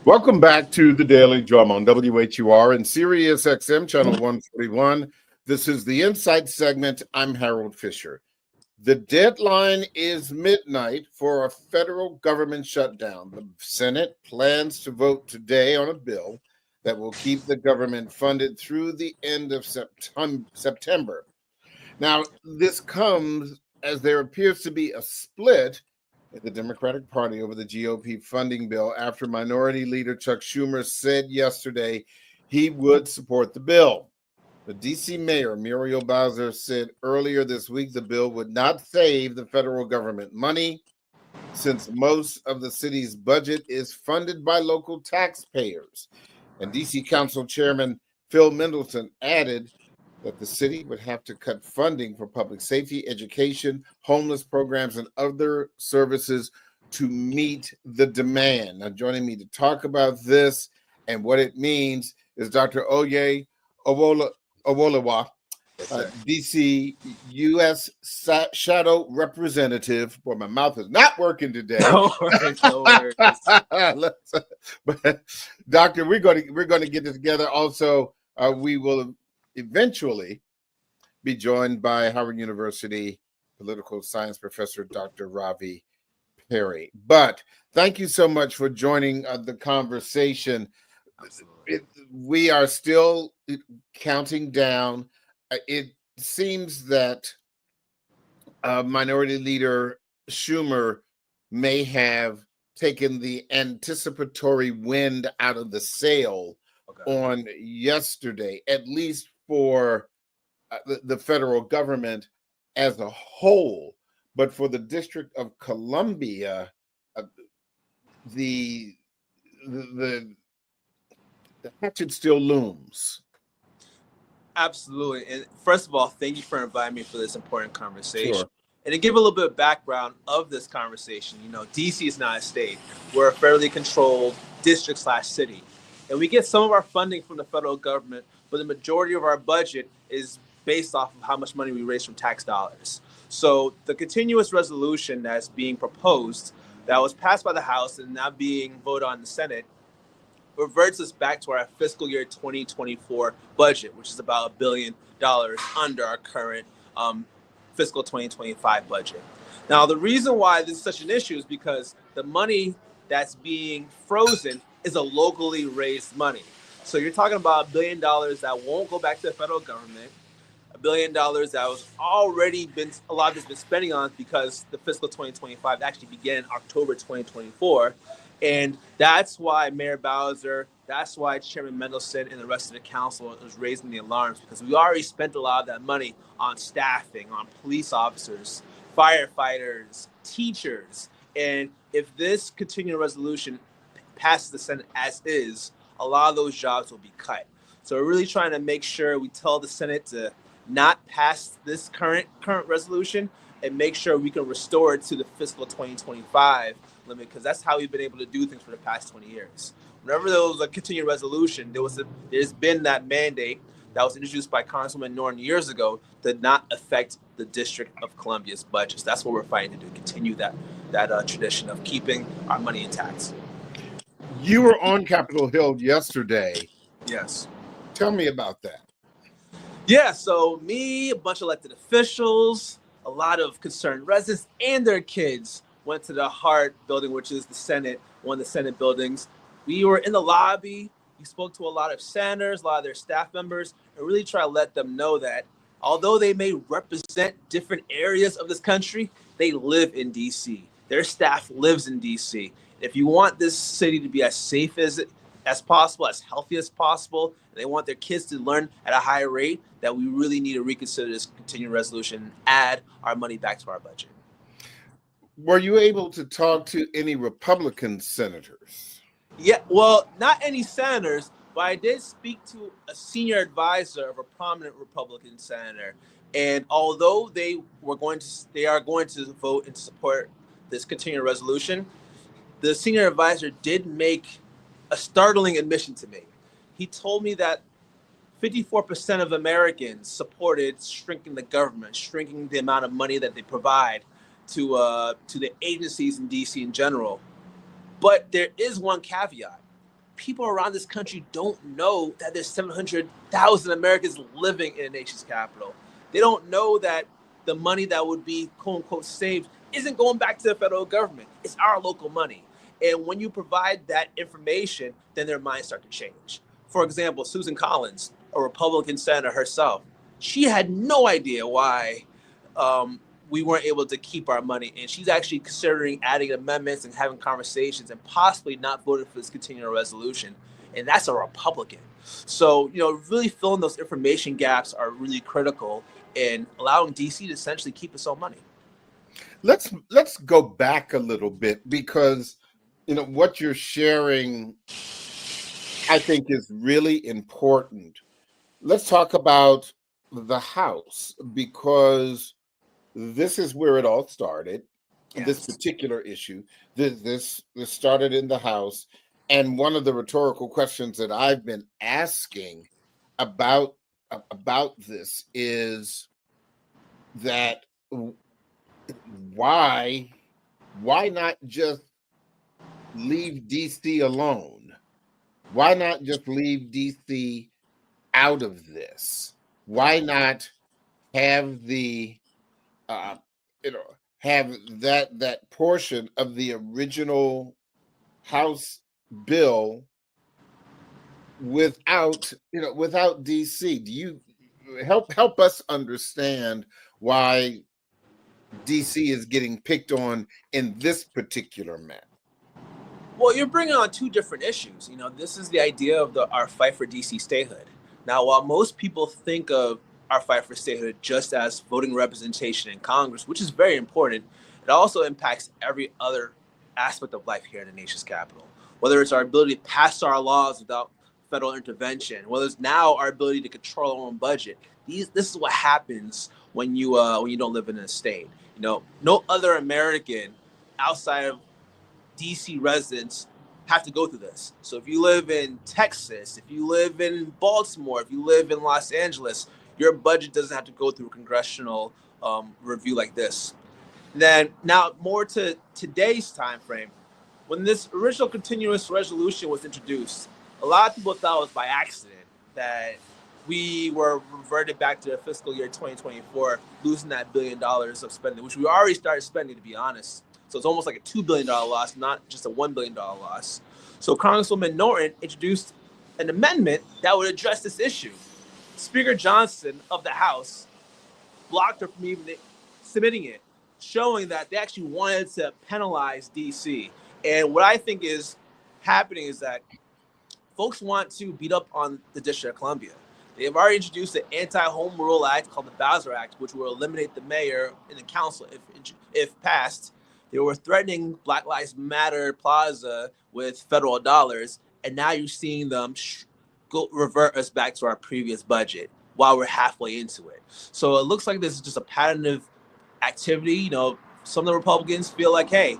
Welcome back to the Daily Drum on WHUR and Sirius XM channel 141. This is the Insight segment. I'm Harold Fisher. The deadline is midnight for a federal government shutdown. The Senate plans to vote today on a bill that will keep the government funded through the end of September. Now, this comes as there appears to be a split in the Democratic Party over the GOP funding bill after Minority Leader Chuck Schumer said yesterday he would support the bill. The D.C. Mayor Muriel Bowser said earlier this week the bill would not save the federal government money since most of the city's budget is funded by local taxpayers. And D.C. Council Chairman Phil Mendelson added that the city would have to cut funding for public safety, education, homeless programs, and other services to meet the demand. Now, joining me to talk about this and what it means is Dr. Oye Owolawa, D.C. U.S. Shadow Representative. Boy, my mouth is not working today. No worries. But, Doctor, we're going to get this together. Also, we will eventually be joined by Howard University political science professor Dr. Ravi Perry. But thank you so much for joining the conversation. We are still counting down. It seems that Minority Leader Schumer may have taken the anticipatory wind out of the sail on yesterday, at least for the federal government as a whole. But for the District of Columbia, the hatchet still looms. Absolutely. And first of all, thank you for inviting me for this important conversation. Sure. And to give a little bit of background of this conversation, DC is not a state. We're a federally controlled district/city. And we get some of our funding from the federal government, but the majority of our budget is based off of how much money we raise from tax dollars. So the continuous resolution that's being proposed, that was passed by the House and now being voted on in the Senate, reverts us back to our fiscal year 2024 budget, which is about $1 billion under our current fiscal 2025 budget. Now, the reason why this is such an issue is because the money that's being frozen is a locally raised money. So you're talking about $1 billion that won't go back to the federal government, $1 billion that was already been, a lot of it's been spending on because the fiscal 2025 actually began in October 2024. And that's why Mayor Bowser, that's why Chairman Mendelson and the rest of the council is raising the alarms, because we already spent a lot of that money on staffing, on police officers, firefighters, teachers. And if this continuing resolution passes the Senate as is, a lot of those jobs will be cut. So we're really trying to make sure we tell the Senate to not pass this current resolution and make sure we can restore it to the fiscal 2025 limit, because that's how we've been able to do things for the past 20 years. Whenever there was a continuing resolution, there's been that mandate that was introduced by Congresswoman Norton years ago to not affect the District of Columbia's budgets. That's what we're fighting to do, continue that tradition of keeping our money intact. You were on Capitol Hill yesterday. Yes. Tell me about that. Yeah, so me, a bunch of elected officials, a lot of concerned residents and their kids went to the Hart building, which is the Senate, one of the Senate buildings. We were in the lobby. We spoke to a lot of senators, a lot of their staff members, and really try to let them know that although they may represent different areas of this country, they live in D.C. Their staff lives in D.C. If you want this city to be as safe as possible, as healthy as possible, and they want their kids to learn at a high rate, that we really need to reconsider this continuing resolution and add our money back to our budget. Were you able to talk to any Republican senators? Yeah, well, not any senators, but I did speak to a senior advisor of a prominent Republican senator. And although they are going to vote in support this continuing resolution, the senior advisor did make a startling admission to me. He told me that 54% of Americans supported shrinking the government, shrinking the amount of money that they provide to the agencies in DC in general. But there is one caveat. people around this country don't know that there's 700,000 Americans living in the nation's capital. They don't know that the money that would be quote unquote saved isn't going back to the federal government. It's our local money. And when you provide that information, then their minds start to change. For example, Susan Collins, a Republican senator herself, she had no idea why we weren't able to keep our money. And she's actually considering adding amendments and having conversations and possibly not voting for this continuing resolution. And that's a Republican. So, really filling those information gaps are really critical in allowing DC to essentially keep its own money. Let's go back a little bit, because what you're sharing, I think, is really important. Let's talk about the House, because this is where it all started. Yes. This particular issue, this started in the House, and one of the rhetorical questions that I've been asking about this is that why not just leave DC alone? Why not just leave DC out of this? Why not have the have that portion of the original House bill without DC? Do you help us understand why DC is getting picked on in this particular map? Well, you're bringing on two different issues. This is the idea of our fight for DC statehood. Now, while most people think of our fight for statehood just as voting representation in Congress, which is very important, it also impacts every other aspect of life here in the nation's capital. Whether it's our ability to pass our laws without federal intervention, whether it's now our ability to control our own budget. This is what happens when you don't live in a state. No other American outside of DC residents have to go through this. So if you live in Texas, if you live in Baltimore, if you live in Los Angeles, your budget doesn't have to go through a congressional review like this. Then now more to today's time frame, when this original continuous resolution was introduced, a lot of people thought it was by accident that we were reverted back to the fiscal year 2024, losing that $1 billion of spending, which we already started spending, to be honest. So it's almost like a $2 billion loss, not just a $1 billion loss. So Congresswoman Norton introduced an amendment that would address this issue. Speaker Johnson of the House blocked her from even submitting it, showing that they actually wanted to penalize DC. And what I think is happening is that folks want to beat up on the District of Columbia. They have already introduced an anti-home rule act called the Bowser Act, which will eliminate the mayor and the council if passed. They were threatening Black Lives Matter Plaza with federal dollars, and now you're seeing them revert us back to our previous budget while we're halfway into it. So it looks like this is just a pattern of activity. Some of the Republicans feel like, hey,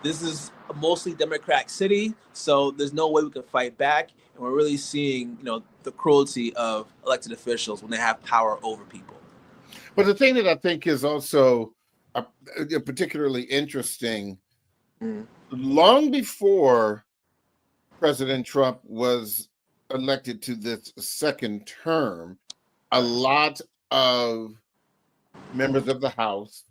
this is a mostly Democratic city, so there's no way we can fight back. And we're really seeing, the cruelty of elected officials when they have power over people. But the thing that I think is also particularly interesting, long before President Trump was elected to this second term, a lot of members of the House,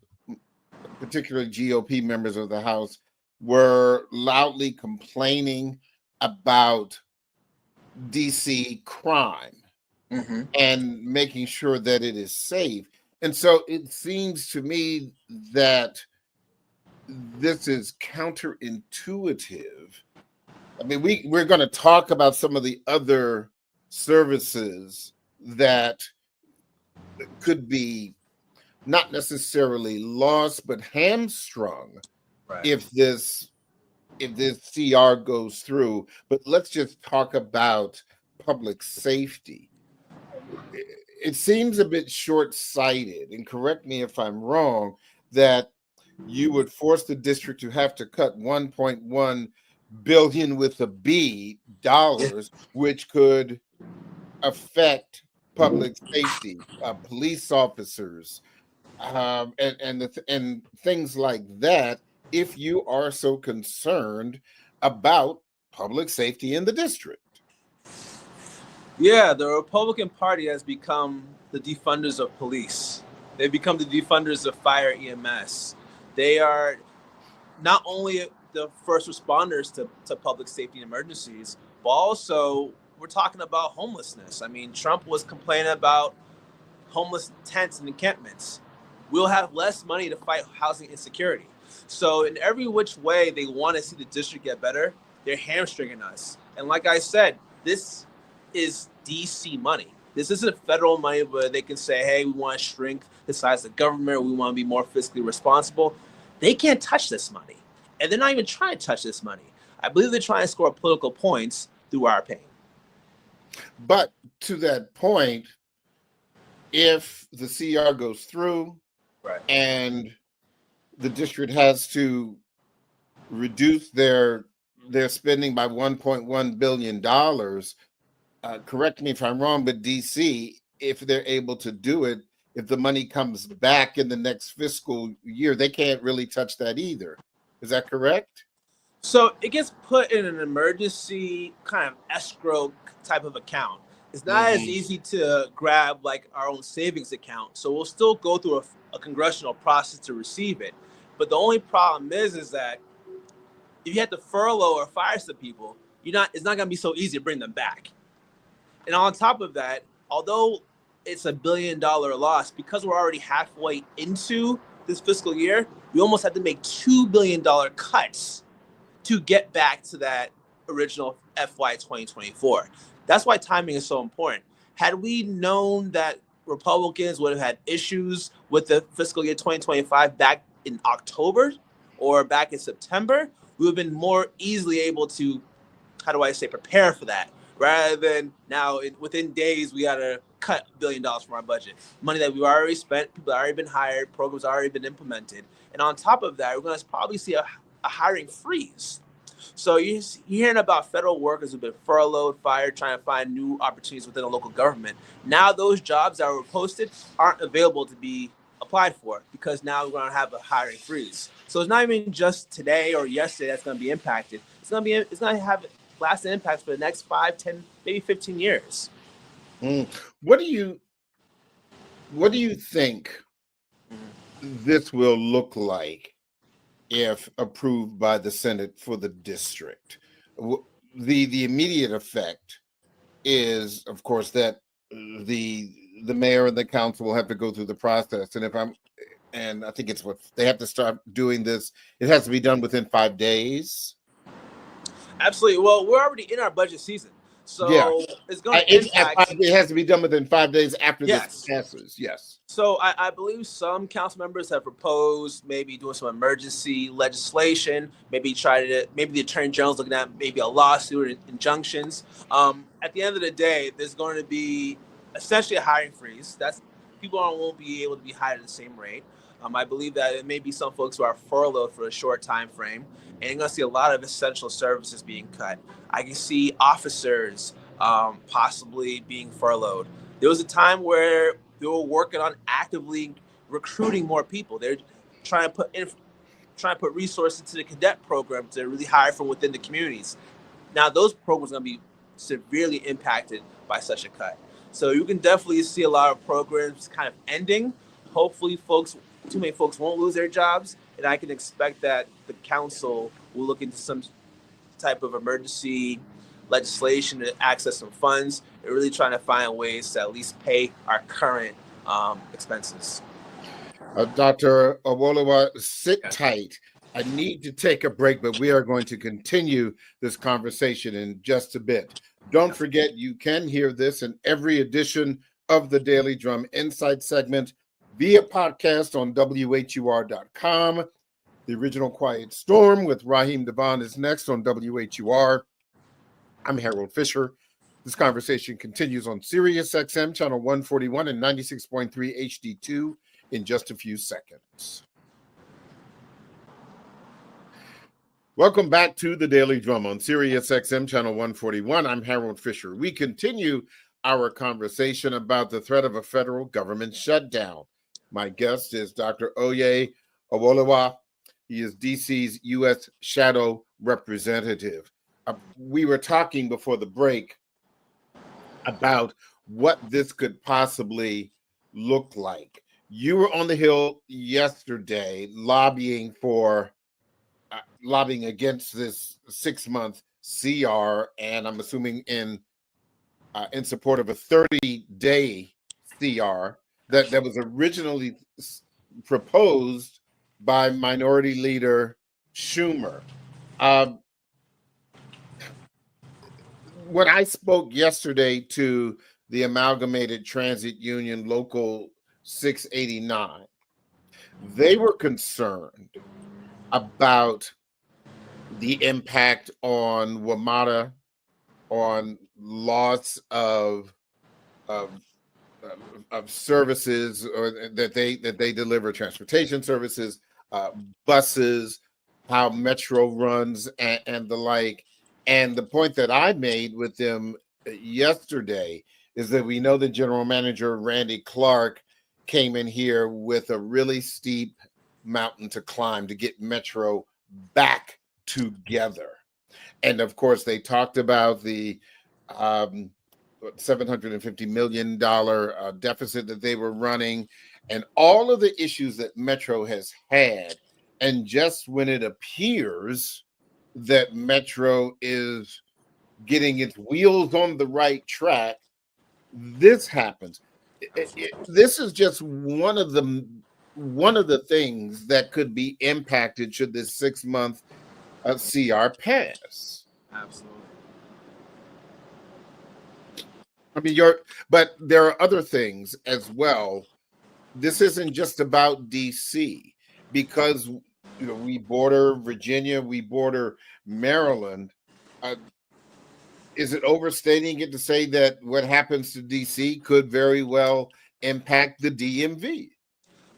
particularly GOP members of the House, were loudly complaining about DC crime and making sure that it is safe. And so it seems to me that this is counterintuitive. I mean, we're going to talk about some of the other services that could be not necessarily lost, but hamstrung if this CR goes through. But let's just talk about public safety. It seems a bit short-sighted, and correct me if I'm wrong, that you would force the district to have to cut $1.1 billion with a B dollars, which could affect public safety, police officers, and things like that, if you are so concerned about public safety in the district. Yeah, the Republican Party has become the defunders of police. They've become the defunders of fire EMS. They are not only the first responders to public safety emergencies, but also we're talking about homelessness. I mean, Trump was complaining about homeless tents and encampments. We'll have less money to fight housing insecurity. So in every which way they want to see the district get better, they're hamstringing us. And like I said, this is DC money. This isn't federal money where they can say, hey, we want to shrink the size of the government. We want to be more fiscally responsible. They can't touch this money. And they're not even trying to touch this money. I believe they're trying to score political points through our pain. But to that point, if the CR goes through, right, and the district has to reduce their spending by $1.1 billion, correct me if I'm wrong, but DC, if they're able to do it, if the money comes back in the next fiscal year, they can't really touch that either. Is that correct? So it gets put in an emergency kind of escrow type of account. It's not as easy to grab like our own savings account. So we'll still go through a congressional process to receive it. But the only problem is that if you have to furlough or fire some people, it's not going to be so easy to bring them back. And on top of that, although it's $1 billion loss, because we're already halfway into this fiscal year, we almost had to make $2 billion cuts to get back to that original FY 2024. That's why timing is so important. Had we known that Republicans would have had issues with the fiscal year 2025 back in October or back in September, we would have been more easily able to, prepare for that. Rather than now, within days, we got to cut $1 billion from our budget. Money that we've already spent, people have already been hired, programs have already been implemented. And on top of that, we're going to probably see a hiring freeze. So you're hearing about federal workers who've been furloughed, fired, trying to find new opportunities within a local government. Now those jobs that were posted aren't available to be applied for because now we're going to have a hiring freeze. So it's not even just today or yesterday that's going to be impacted. It's going to have lasting impacts for the next 5, 10, maybe 15 years. What do you think this will look like if approved by the Senate for the district? The immediate effect is, of course, that the mayor and the council will have to go through the process. And I think it's what they have to start doing this. It has to be done within 5 days. Absolutely. Well, we're already in our budget season. So it's going to impact. It has to be done within 5 days after this passes. Yes. So I believe some council members have proposed maybe doing some emergency legislation, maybe the attorney general's looking at maybe a lawsuit or injunctions. At the end of the day, there's going to be essentially a hiring freeze. People won't be able to be hired at the same rate. I believe that it may be some folks who are furloughed for a short time frame, and you're going to see a lot of essential services being cut. I can see officers possibly being furloughed. There was a time where they were working on actively recruiting more people. They're trying to put resources into the cadet program to really hire from within the communities. Now those programs are going to be severely impacted by such a cut. So you can definitely see a lot of programs kind of ending. Hopefully too many folks won't lose their jobs, and I can expect that the council will look into some type of emergency legislation to access some funds and really trying to find ways to at least pay our current expenses. Dr. Awolowo, sit tight. I need to take a break, but we are going to continue this conversation in just a bit. Don't forget, you can hear this in every edition of the Daily Drum Insight segment via podcast on WHUR.com. The original Quiet Storm with Raheem Devon is next on WHUR. I'm Harold Fisher. This conversation continues on Sirius XM channel 141 and 96.3 HD2 in just a few seconds. Welcome back to the Daily Drum on Sirius XM channel 141. I'm Harold Fisher. We continue our conversation about the threat of a federal government shutdown. My guest is Dr. Oye Awolowo. He is DC's U.S. Shadow Representative. we were talking before the break about what this could possibly look like. You were on the Hill yesterday lobbying against this 6-month CR, and I'm assuming in support of a 30-day CR that was originally proposed by Minority Leader Schumer. When I spoke yesterday to the Amalgamated Transit Union Local 689, they were concerned about the impact on WMATA, on loss of services or that they deliver, transportation services, buses, how Metro runs, and the like. And the point that I made with them yesterday is that we know the general manager, Randy Clark, came in here with a really steep mountain to climb to get Metro back together. And of course, they talked about the $750 million deficit that they were running and all of the issues that Metro has had. And just when it appears that Metro is getting its wheels on the right track, this happens. This is just one of the things that could be impacted should this 6-month CR pass. Absolutely. I mean, but there are other things as well. This isn't just about DC, because we border Virginia, we border Maryland. Is it overstating it to say that what happens to DC could very well impact the DMV?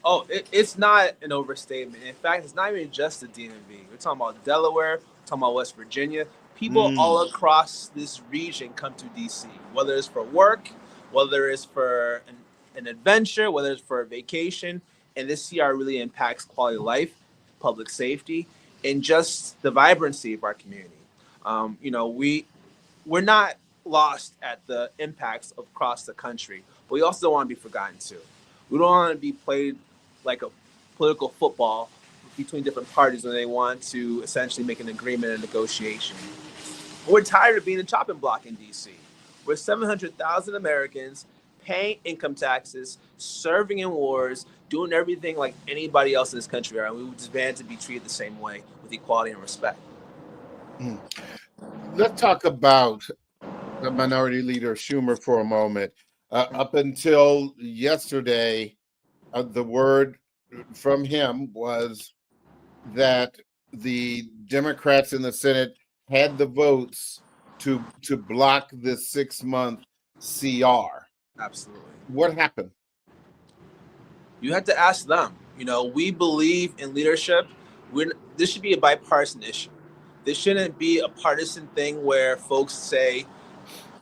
Oh, it's not an overstatement. In fact, it's not even just the DMV. We're talking about Delaware, we're talking about West Virginia. People all across this region come to DC, whether it's for work, whether it's for an adventure, whether it's for a vacation. And this CR really impacts quality of life, public safety, and just the vibrancy of our community. We're not lost at the impacts across the country, but we also don't want to be forgotten too. We don't want to be played like a political football between different parties when they want to essentially make an agreement and negotiation. We're tired of being a chopping block in DC. We're 700,000 Americans paying income taxes, serving in wars, doing everything like anybody else in this country are, and we would demand to be treated the same way with equality and respect. Let's talk about the Minority Leader Schumer for a moment. Up until yesterday, the word from him was that the Democrats in the Senate had the votes to block the 6-month CR. Absolutely. What happened? You have to ask them. We believe in leadership. This should be a bipartisan issue. This shouldn't be a partisan thing where folks say,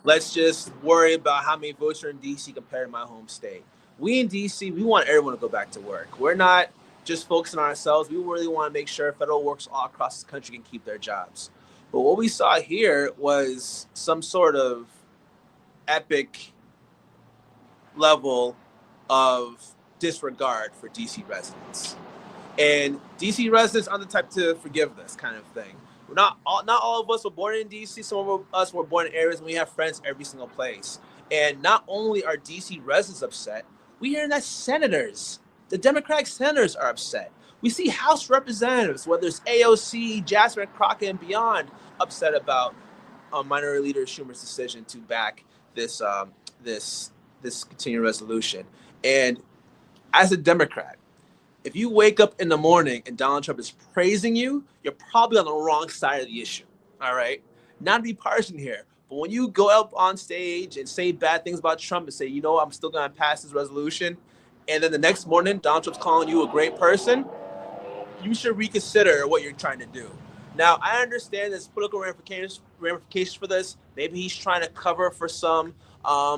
let's just worry about how many votes are in DC compared to my home state. We in DC, we want everyone to go back to work. We're not just focusing on ourselves. We really want to make sure federal workers all across the country can keep their jobs. But what we saw here was some sort of epic level of disregard for DC residents. And DC residents aren't the type to forgive this kind of thing. Not all of us were born in DC. Some of us were born in areas and we have friends every single place. And not only are DC residents upset, we hear that senators, the Democratic senators, are upset. We see House representatives, whether it's AOC, Jasper Crockett, and beyond, upset about Minority Leader Schumer's decision to back this continuing resolution. And as a Democrat, if you wake up in the morning and Donald Trump is praising you, you're probably on the wrong side of the issue. All right, not to be partisan here, but when you go up on stage and say bad things about Trump and say, I'm still going to pass this resolution, and then the next morning Donald Trump's calling you a great person, you should reconsider what you're trying to do. Now, I understand there's political ramifications for this. Maybe he's trying to cover for some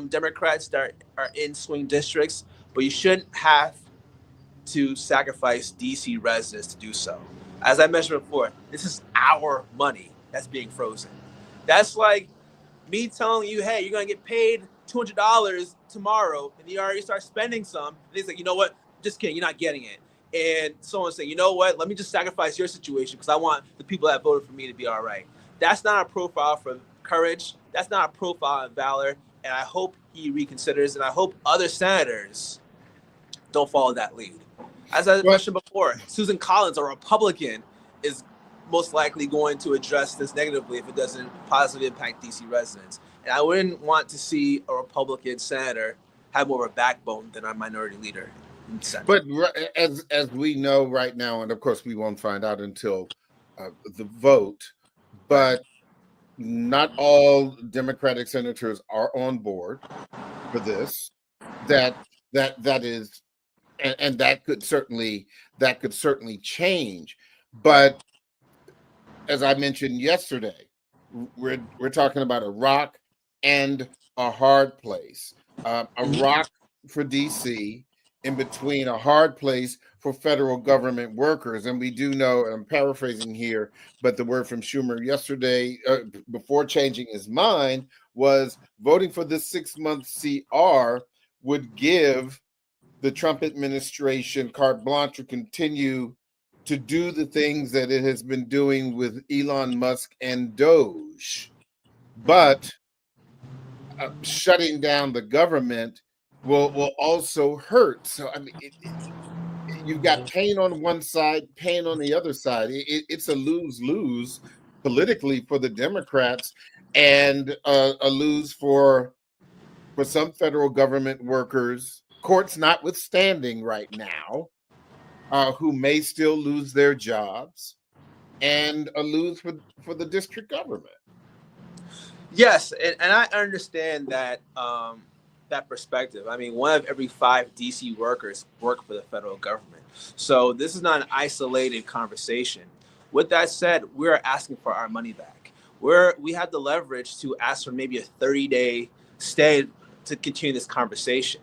Democrats that are in swing districts, but you shouldn't have to sacrifice DC residents to do so. As I mentioned before, this is our money that's being frozen. That's like me telling you, hey, you're gonna get paid $200 tomorrow, and you already start spending some. And he's like, you know what? Just kidding, you're not getting it. And someone's saying, you know what? Let me just sacrifice your situation because I want the people that voted for me to be all right. That's not a profile for courage. That's not a profile of valor. And I hope he reconsiders, and I hope other senators don't follow that lead. As I mentioned before, Susan Collins, a Republican, is most likely going to address this negatively if it doesn't positively impact DC residents. And I wouldn't want to see a Republican senator have more of a backbone than our minority leader in the Senate. But as we know right now, and of course we won't find out until the vote, but not all Democratic senators are on board for this. That is, and that could certainly change. But as I mentioned yesterday, we're talking about a rock and a hard place. A rock for DC, in between a hard place for federal government workers. And we do know, I'm paraphrasing here, but the word from Schumer yesterday, before changing his mind, was voting for this 6-month CR would give the Trump administration carte blanche to continue to do the things that it has been doing with Elon Musk and Doge. But shutting down the government will also hurt. So, I mean, you've got pain on one side, pain on the other side. It's a lose-lose politically for the Democrats, and a lose for some federal government workers, courts notwithstanding right now, who may still lose their jobs, and a lose for the district government. Yes, and I understand that that perspective. I mean, 1 of every 5 DC workers work for the federal government. So this is not an isolated conversation. With that said, we're asking for our money back. We have the leverage to ask for maybe a 30-day stay to continue this conversation.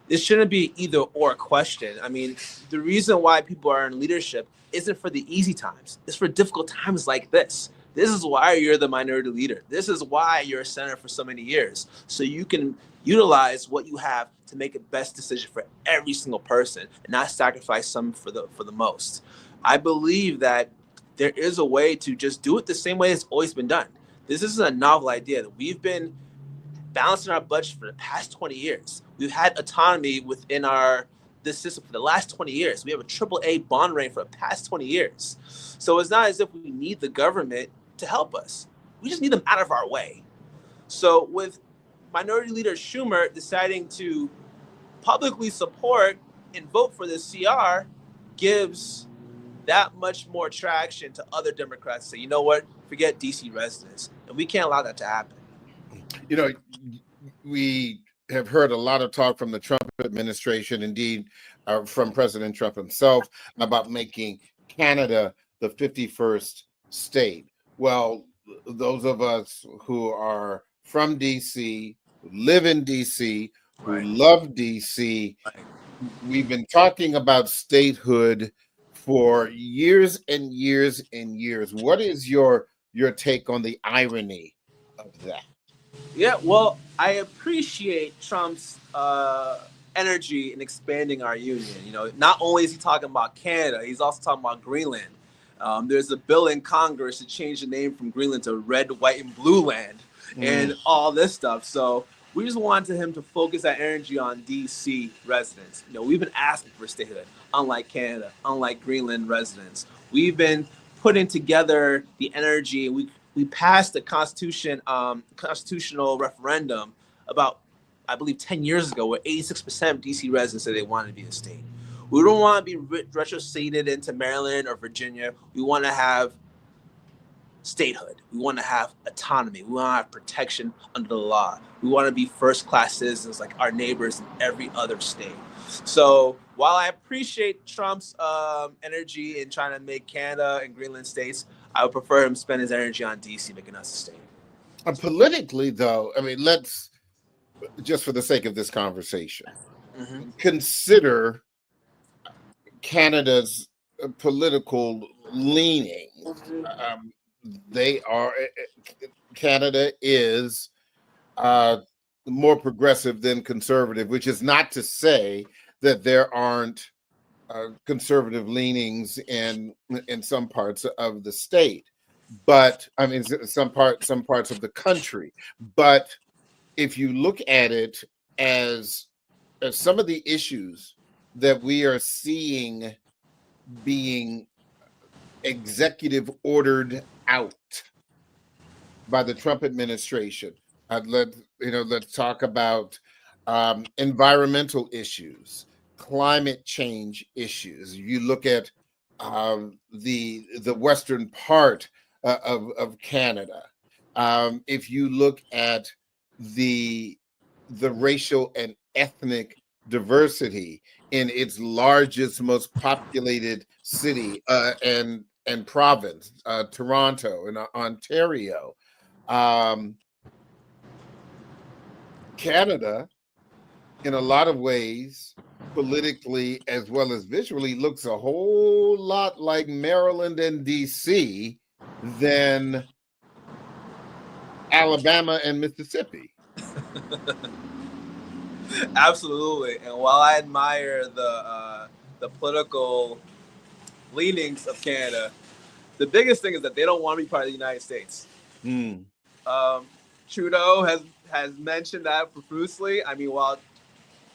This shouldn't be either or question. I mean, the reason why people are in leadership isn't for the easy times. It's for difficult times like this. This is why you're the minority leader. This is why you're a senator for so many years. So you can utilize what you have to make a best decision for every single person and not sacrifice some for the most. I believe that there is a way to just do it the same way it's always been done. This isn't a novel idea. We've been balancing our budget for the past 20 years. We've had autonomy within this system for the last 20 years. We have a AAA bond rating for the past 20 years. So it's not as if we need the government to help us. We just need them out of our way. So with Minority Leader Schumer deciding to publicly support and vote for this CR gives that much more traction to other Democrats to say, you know what, forget DC residents. And we can't allow that to happen. You know, we have heard a lot of talk from the Trump administration, indeed from President Trump himself, about making Canada the 51st state. Well, those of us who are from DC, live in DC, who love DC, we've been talking about statehood for years and years and years. What is your take on the irony of that? Yeah, well, I appreciate Trump's energy in expanding our union. You know, not only is he talking about Canada, he's also talking about Greenland. There's a bill in Congress to change the name from Greenland to Red, White, and Blue Land, and all this stuff. So we just wanted him to focus that energy on DC residents. You know, we've been asking for statehood, unlike Canada, unlike Greenland residents. We've been putting together the energy. We passed a constitutional referendum about, I believe, 10 years ago, where 86% of DC residents said they wanted to be a state. We don't want to be retroceded into Maryland or Virginia. We want to have statehood. We want to have autonomy. We want to have protection under the law. We want to be first-class citizens like our neighbors in every other state. So while I appreciate Trump's energy in trying to make Canada and Greenland states, I would prefer him spend his energy on DC, making us a state. Politically, though, I mean, let's, just for the sake of this conversation, consider Canada's political leaning. they are Canada is more progressive than conservative, which is not to say that there aren't conservative leanings in some parts of the state, but I mean some parts of the country. But if you look at it as some of the issues that we are seeing being executive ordered out by the Trump administration. Let's talk about environmental issues, climate change issues. You look at the western part of Canada. If you look at the racial and ethnic diversity in its largest, most populated city and province, Toronto in Ontario. Canada, in a lot of ways, politically as well as visually, looks a whole lot like Maryland and DC than Alabama and Mississippi. Absolutely. And while I admire the political leanings of Canada, the biggest thing is that they don't want to be part of the United States. Trudeau has mentioned that profusely. I mean, while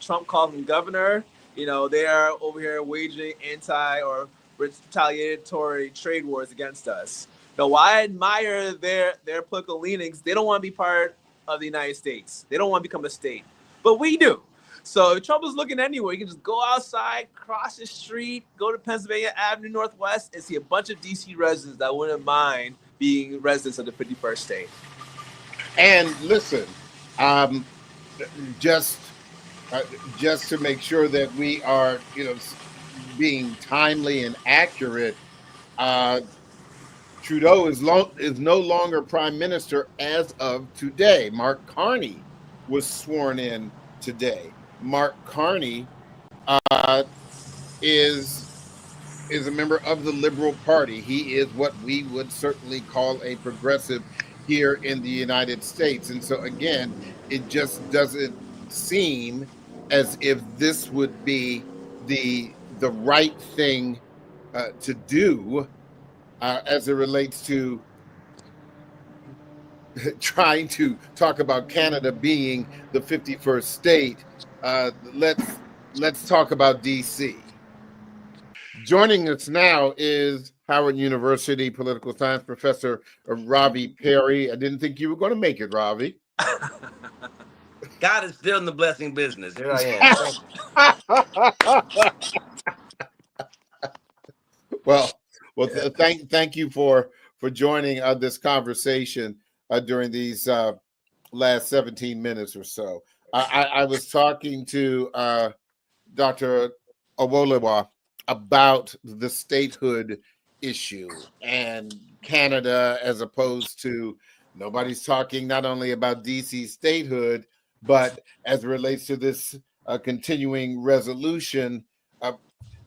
Trump called him governor, they are over here waging anti or retaliatory trade wars against us. Now, while I admire their political leanings, they don't want to be part of the United States. They don't want to become a state, but we do. So if Trump is looking anywhere, you can just go outside, cross the street, go to Pennsylvania Avenue Northwest, and see a bunch of DC residents that wouldn't mind being residents of the 51st state. And listen, just to make sure that we are, being timely and accurate, Trudeau is no longer prime minister as of today. Mark Carney was sworn in today. Mark Carney is a member of the Liberal Party. He is what we would certainly call a progressive here in the United States. And so again, it just doesn't seem as if this would be the right thing to do as it relates to trying to talk about Canada being the 51st state. Let's talk about DC. Joining us now is Howard University political science professor Ravi Perry. I didn't think you were going to make it, Ravi. God is still in the blessing business. Here I am. Well, thank you for joining this conversation during these last 17 minutes or so. I was talking to Dr. Awolowo about the statehood issue and Canada, as opposed to nobody's talking not only about DC statehood, but as it relates to this continuing resolution,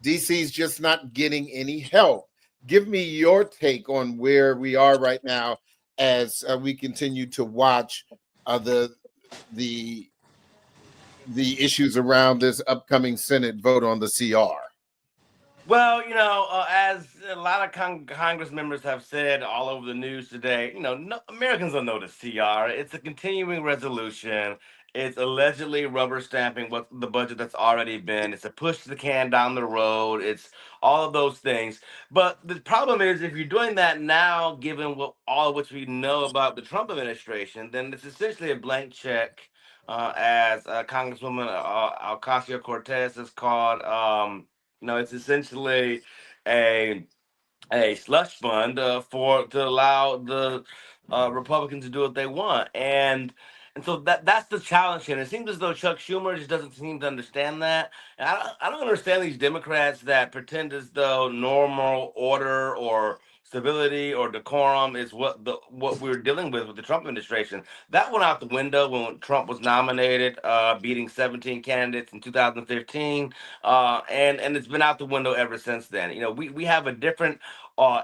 DC's just not getting any help. Give me your take on where we are right now as we continue to watch the issues around this upcoming Senate vote on the CR. Well, as a lot of Congress members have said all over the news today, Americans don't know the CR. It's a continuing resolution. It's allegedly rubber stamping what the budget that's already been. It's a push the can down the road. It's all of those things. But the problem is, if you're doing that now, given all of which we know about the Trump administration, then it's essentially a blank check, as Congresswoman Ocasio-Cortez has called. It's essentially a slush fund to allow the Republicans to do what they want, and so that's the challenge here. And it seems as though Chuck Schumer just doesn't seem to understand that. And I don't understand these Democrats that pretend as though normal order or civility or decorum is what we're dealing with the Trump administration. That went out the window when Trump was nominated, beating 17 candidates in 2015, and it's been out the window ever since then. We have a different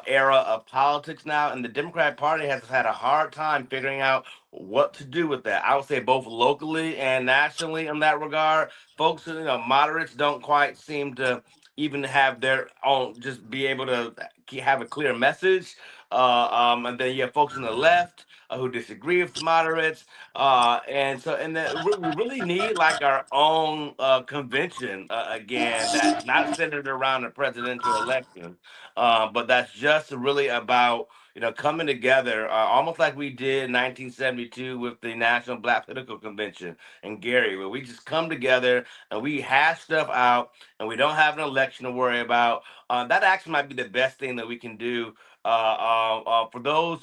era of politics now, and the Democratic Party has had a hard time figuring out what to do with that. I would say both locally and nationally in that regard. Folks, moderates don't quite seem to even have their own, just be able to have a clear message. And then you have folks on the left who disagree with the moderates. And we really need like our own convention again, that's not centered around a presidential election, but that's just really about coming together, almost like we did in 1972 with the National Black Political Convention in Gary, where we just come together and we hash stuff out, and we don't have an election to worry about. That actually might be the best thing that we can do for those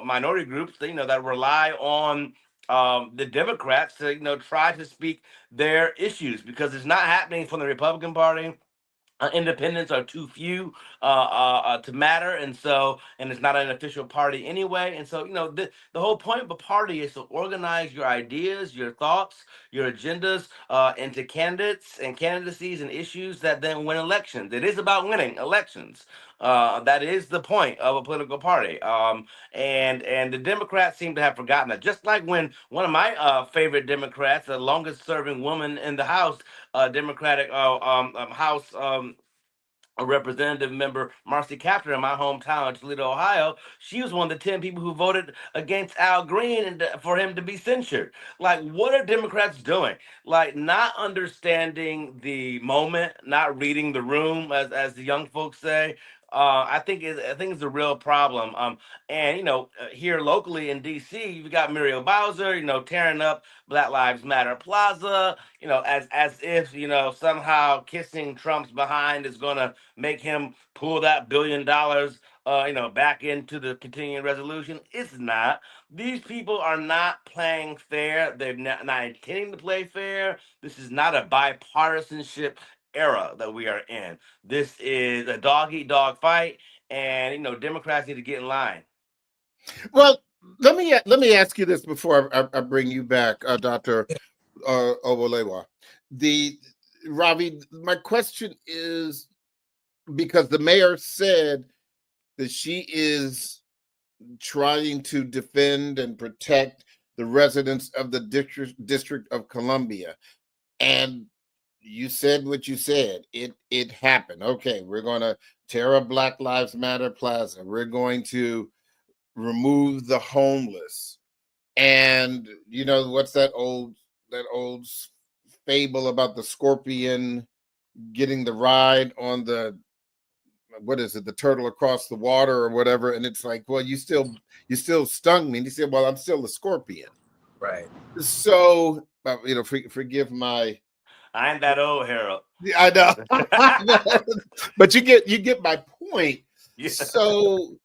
minority groups that rely on the Democrats to try to speak their issues, because it's not happening from the Republican Party. Independents are too few to matter, and it's not an official party anyway. And so, the whole point of a party is to organize your ideas, your thoughts, your agendas into candidates and candidacies and issues that then win elections. It is about winning elections. That is the point of a political party. And the Democrats seem to have forgotten that. Just like when one of my favorite Democrats, the longest serving woman in the House, Democratic House a representative member, Marcy Kaptur, in my hometown of Toledo, Ohio, she was one of the 10 people who voted against Al Green and for him to be censured. Like, what are Democrats doing? Like, not understanding the moment, not reading the room, as the young folks say. I think it's a real problem. And here locally in D.C., you've got Muriel Bowser, tearing up Black Lives Matter Plaza, as if somehow kissing Trump's behind is gonna make him pull that $1 billion back into the continuing resolution. It's not. These people are not playing fair. They're not intending to play fair. This is not a bipartisanship era that we are in. This is a dog eat dog fight, and Democrats need to get in line. Well, let me ask you this before I bring you back, Dr. Owolewa. The Ravi, my question is, because the mayor said that she is trying to defend and protect the residents of the District of Columbia, and you said what you said. It happened. Okay, we're going to tear up Black Lives Matter Plaza. We're going to remove the homeless. And what's that old fable about the scorpion getting the ride on the, what is it, the turtle across the water or whatever? And it's like, well, you still stung me. And he said, well, I'm still a scorpion. Right. So forgive my, I ain't that old, Harold. I know. But you get my point. Yeah. So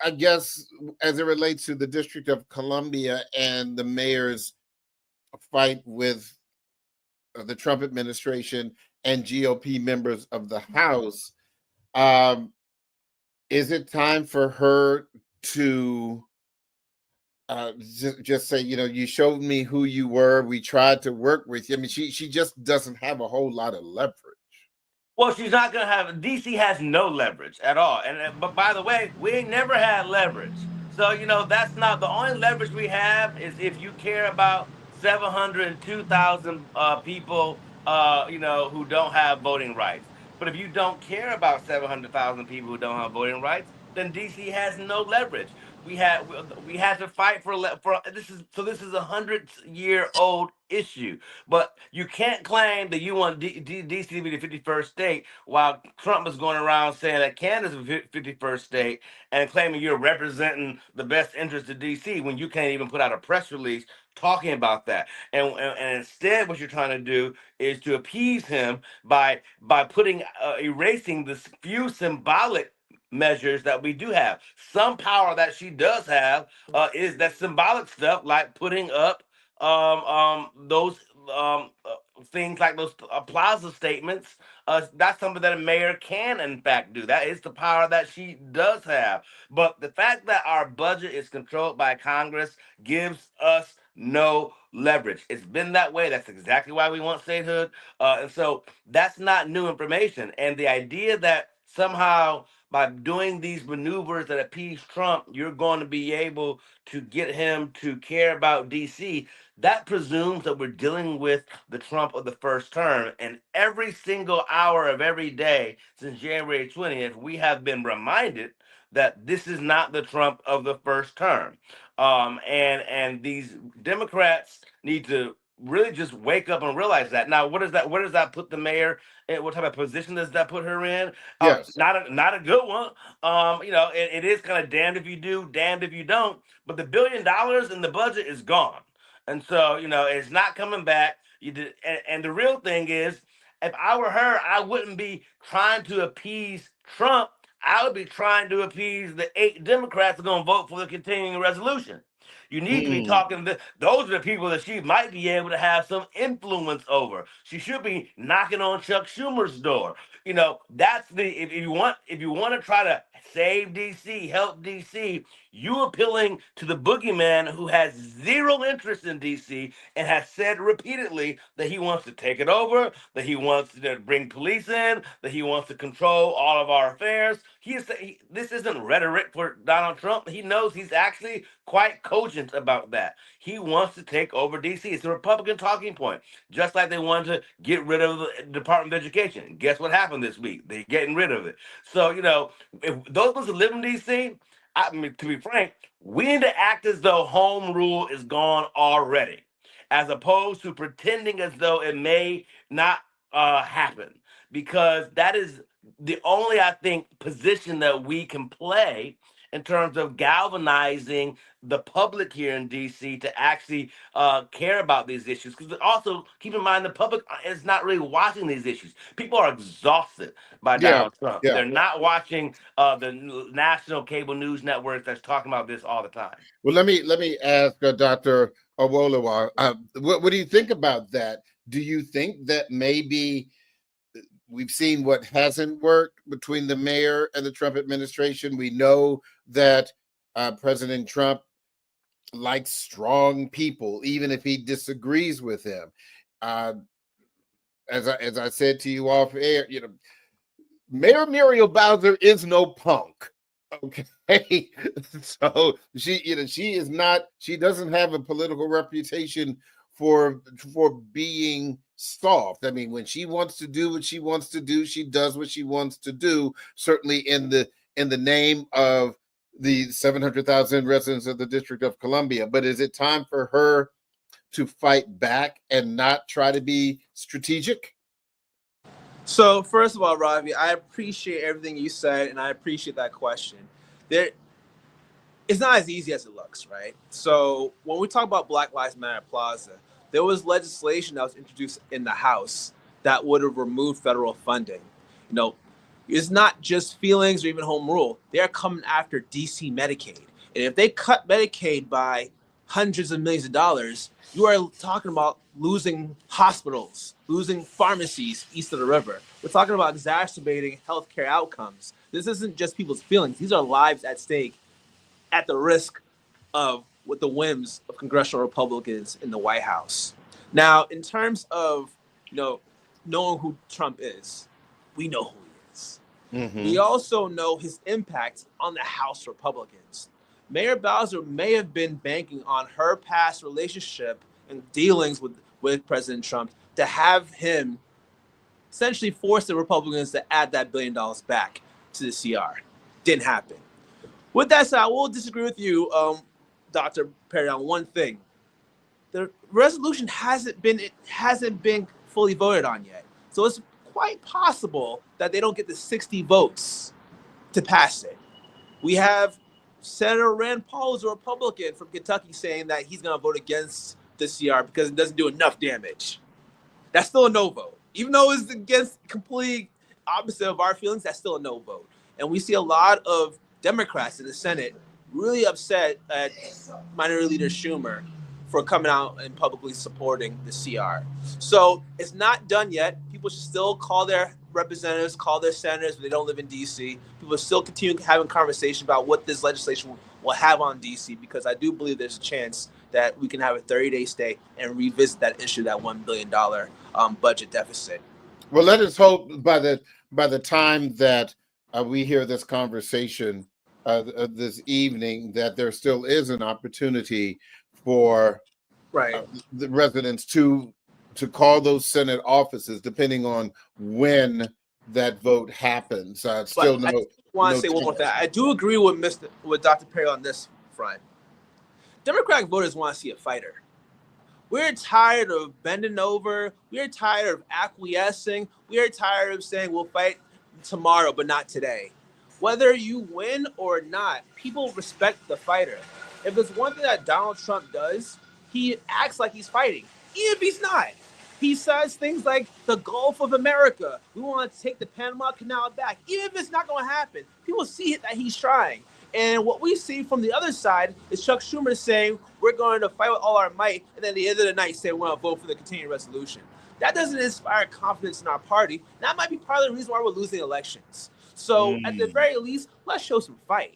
I guess as it relates to the District of Columbia and the mayor's fight with the Trump administration and GOP members of the House, is it time for her to just say, you showed me who you were, we tried to work with you? I mean, she just doesn't have a whole lot of leverage. Well, she's not going to have. DC has no leverage at all. But by the way, we ain't never had leverage. So that's not the only leverage we have. Is if you care about 702,000 people, who don't have voting rights. But if you don't care about 700,000 people who don't have voting rights, then DC has no leverage. We had to fight for this is 100-year-old issue. But you can't claim that you want DC to be the 51st state while Trump is going around saying that Canada's the 51st state and claiming you're representing the best interest of DC when you can't even put out a press release talking about that. And instead, what you're trying to do is to appease him by erasing the few symbolic measures that we do have. Some power that she does have is that symbolic stuff, like putting up those things like those plaza statements, that's something that a mayor can, in fact, do. That is the power that she does have. But the fact that our budget is controlled by Congress gives us no leverage. It's been that way. That's exactly why we want statehood. And so that's not new information. And the idea that somehow by doing these maneuvers that appease Trump, you're going to be able to get him to care about DC, that presumes that we're dealing with the Trump of the first term. And every single hour of every day since January 20th, we have been reminded that this is not the Trump of the first term. And these Democrats need to really just wake up and realize that. Now, what does that put the mayor in? What type of position does that put her in? Yes. Not a good one. It is kind of damned if you do, damned if you don't. But the $1 billion in the budget is gone. And so, it's not coming back. And the real thing is, if I were her, I wouldn't be trying to appease Trump. I would be trying to appease the 8 Democrats that are going to vote for the continuing resolution. You need to be talking to those are the people that she might be able to have some influence over. She should be knocking on Chuck Schumer's door. That's if you want to try to save DC, help DC, you appealing to the boogeyman who has zero interest in DC and has said repeatedly that he wants to take it over, that he wants to bring police in, that he wants to control all of our affairs. This isn't rhetoric for Donald Trump. He knows he's actually quite cogent about that. He wants to take over DC. It's a Republican talking point, just like they wanted to get rid of the Department of Education. Guess what happened this week? They're getting rid of it. So, if those of us who live in DC, to be frank, we need to act as though home rule is gone already, as opposed to pretending as though it may not happen, because that is the only, I think, position that we can play in terms of galvanizing the public here in DC to actually care about these issues. Because also, keep in mind, the public is not really watching these issues. People are exhausted by Donald Trump. Yeah. They're not watching the national cable news networks that's talking about this all the time. Well, let me ask Dr. Awolowo, what do you think about that? Do you think that maybe we've seen what hasn't worked between the mayor and the Trump administration? We know that President Trump likes strong people, even if he disagrees with them. As I said to you off air, Mayor Muriel Bowser is no punk. Okay, so she is not. She doesn't have a political reputation for being soft. I mean, when she wants to do what she wants to do, she does what she wants to do. Certainly in the name of the 700,000 residents of the District of Columbia. But is it time for her to fight back and not try to be strategic? So first of all, Ravi, I appreciate everything you said, and I appreciate that question. It's not as easy as it looks, right? So when we talk about Black Lives Matter Plaza, there was legislation that was introduced in the House that would have removed federal funding. It's not just feelings or even home rule. They're coming after DC Medicaid. And if they cut Medicaid by hundreds of millions of dollars, you are talking about losing hospitals, losing pharmacies east of the river. We're talking about exacerbating healthcare outcomes. This isn't just people's feelings. These are lives at stake, at the risk of with the whims of congressional Republicans in the White House. Now, in terms of knowing who Trump is, we know who he is. Mm-hmm. We also know his impact on the House Republicans. Mayor Bowser may have been banking on her past relationship and dealings with President Trump to have him essentially force the Republicans to add that $1 billion back to the CR. Didn't happen. With that said, I will disagree with you, Dr. Perry, on one thing. The resolution hasn't been fully voted on yet. So it's quite possible that they don't get the 60 votes to pass it. We have Senator Rand Paul, who's a Republican from Kentucky, saying that he's going to vote against the CR because it doesn't do enough damage. That's still a no vote. Even though it's against completely opposite of our feelings, that's still a no vote. And we see a lot of Democrats in the Senate really upset at Minority Leader Schumer for coming out and publicly supporting the CR. So it's not done yet. People should still call their representatives, call their senators if they don't live in DC. People still continue having conversation about what this legislation will have on DC, because I do believe there's a chance that we can have a 30-day stay and revisit that issue, that $1 billion budget deficit. Well, let us hope by the time that we hear this conversation this evening that there still is an opportunity for the residents to call those Senate offices, depending on when that vote happens. Still I want to say one more thing. I do agree with Dr. Perry on this front. Democratic voters want to see a fighter. We're tired of bending over. We're tired of acquiescing. We're tired of saying we'll fight tomorrow, but not today. Whether you win or not, people respect the fighter. If there's one thing that Donald Trump does, he acts like he's fighting, even if he's not. He says things like the Gulf of America. We want to take the Panama Canal back. Even if it's not going to happen, people see that he's trying. And what we see from the other side is Chuck Schumer saying we're going to fight with all our might, and then at the end of the night say we want to vote for the continuing resolution. That doesn't inspire confidence in our party. That might be part of the reason why we're losing elections. So at the very least, let's show some fight.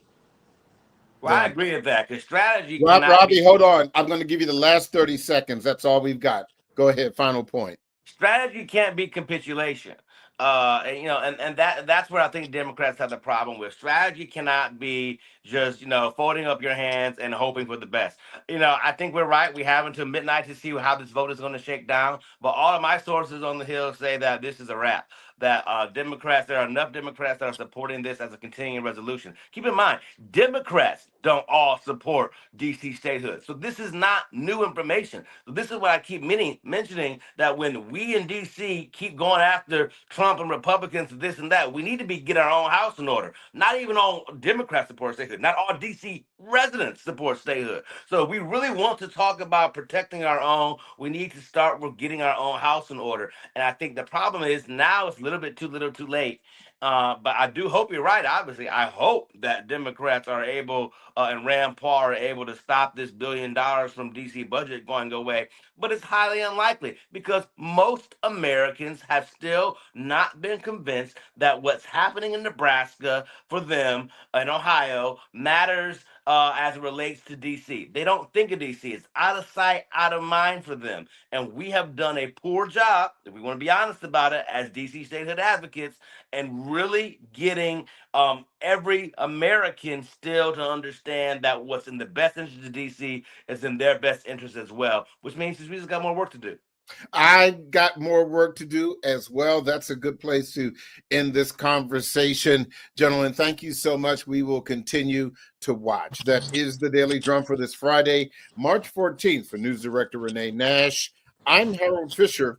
Well, I agree with that. Because strategy. Robbie, hold on. I'm going to give you the last 30 seconds. That's all we've got. Go ahead. Final point. Strategy can't be capitulation. And that's where I think Democrats have the problem with. Strategy cannot be just, folding up your hands and hoping for the best. I think we're right. We have until midnight to see how this vote is going to shake down. But all of my sources on the Hill say that this is a wrap. That there are enough Democrats that are supporting this as a continuing resolution. Keep in mind, Democrats don't all support DC statehood. So this is not new information. So this is what I keep mentioning, that when we in DC keep going after Trump and Republicans, this and that, we need to get our own house in order. Not even all Democrats support statehood. Not all DC residents support statehood. So if we really want to talk about protecting our own, we need to start with getting our own house in order. And I think the problem is now it's a little bit too little too late. But I do hope you're right, obviously. I hope that Democrats are able and Rand Paul are able to stop this $1 billion from DC budget going away. But it's highly unlikely because most Americans have still not been convinced that what's happening in Nebraska for them in Ohio matters as it relates to DC. They don't think of DC. It's out of sight, out of mind for them. And we have done a poor job, if we want to be honest about it, as DC statehood advocates, and really getting every American still to understand that what's in the best interest of DC is in their best interest as well, which means we just got more work to do. I got more work to do as well. That's a good place to end this conversation. Gentlemen, thank you so much. We will continue to watch. That is the Daily Drum for this Friday, March 14th. For News Director Renee Nash, I'm Harold Fisher.